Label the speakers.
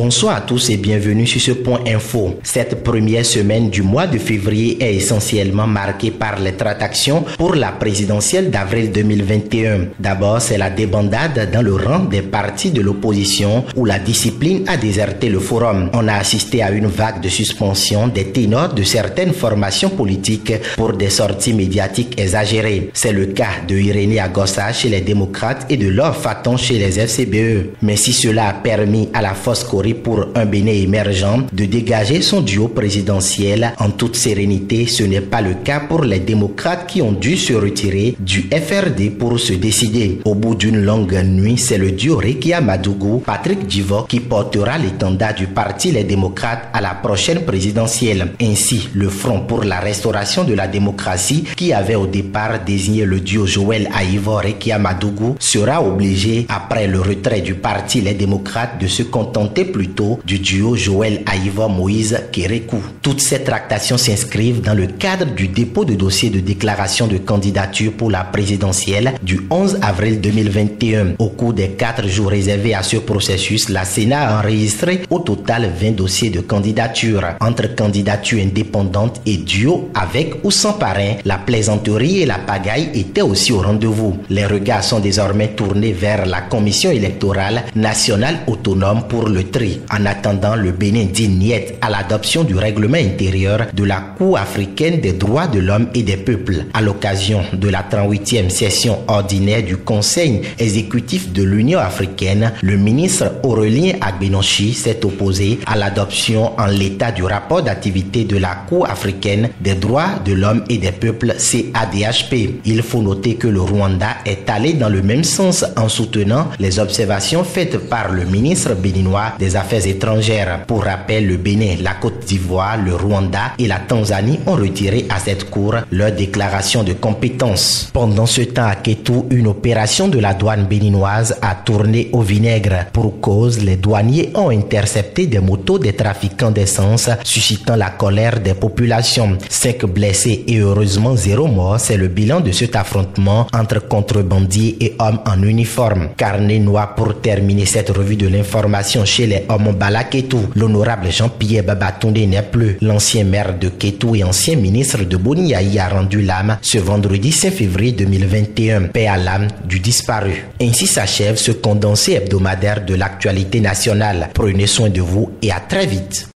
Speaker 1: Bonsoir à tous et bienvenue sur ce point info. Cette première semaine du mois de février est essentiellement marquée par les tractations pour la présidentielle d'avril 2021. D'abord, c'est la débandade dans le rang des partis de l'opposition où la discipline a déserté le forum. On a assisté à une vague de suspension des ténors de certaines formations politiques pour des sorties médiatiques exagérées. C'est le cas de Irénée Agossa chez les démocrates et de Laure Faton chez les FCBE. Mais si cela a permis à la Foscori pour un Bénin émergent de dégager son duo présidentiel en toute sérénité, ce n'est pas le cas pour les démocrates qui ont dû se retirer du FRD pour se décider. Au bout d'une longue nuit, c'est le duo Rekia Madougou, Patrick Divock qui portera l'étendard du parti Les Démocrates à la prochaine présidentielle. Ainsi, le Front pour la restauration de la démocratie qui avait au départ désigné le duo Joël Aïvo Rekia Madougou sera obligé, après le retrait du parti Les Démocrates, de se contenter plutôt du duo Joël Aïvo Moïse Kérékou. Toutes ces tractations s'inscrivent dans le cadre du dépôt de dossier de déclaration de candidature pour la présidentielle du 11 avril 2021. Au cours des 4 jours réservés à ce processus, la Sénat a enregistré au total 20 dossiers de candidature. Entre candidatures indépendantes et duo avec ou sans parrain, la plaisanterie et la pagaille étaient aussi au rendez-vous. Les regards sont désormais tournés vers la Commission électorale nationale autonome pour le tri. En attendant, le Bénin dit niet à l'adoption du règlement intérieur de la Cour africaine des droits de l'homme et des peuples. À l'occasion de la 38e session ordinaire du Conseil exécutif de l'Union africaine, le ministre Aurélien Agbenonchi s'est opposé à l'adoption en l'état du rapport d'activité de la Cour africaine des droits de l'homme et des peuples CADHP. Il faut noter que le Rwanda est allé dans le même sens en soutenant les observations faites par le ministre béninois des Affaires étrangères. Pour rappel, le Bénin, la Côte d'Ivoire, le Rwanda et la Tanzanie ont retiré à cette cour leur déclaration de compétence. Pendant ce temps à Kétou, une opération de la douane béninoise a tourné au vinaigre. Pour cause, les douaniers ont intercepté des motos des trafiquants d'essence, suscitant la colère des populations. 5 blessés et heureusement 0 mort, c'est le bilan de cet affrontement entre contrebandiers et hommes en uniforme. Carnet noir pour terminer cette revue de l'information chez les hommes Bala Kétou. L'honorable Jean-Pierre Babatunde n'est plus. L'ancien maire de Kétou et ancien ministre de Boniaï a rendu l'âme ce vendredi 5 février 2021. Paix à l'âme du disparu. Ainsi s'achève ce condensé hebdomadaire de l'actualité nationale. Prenez soin de vous et à très vite.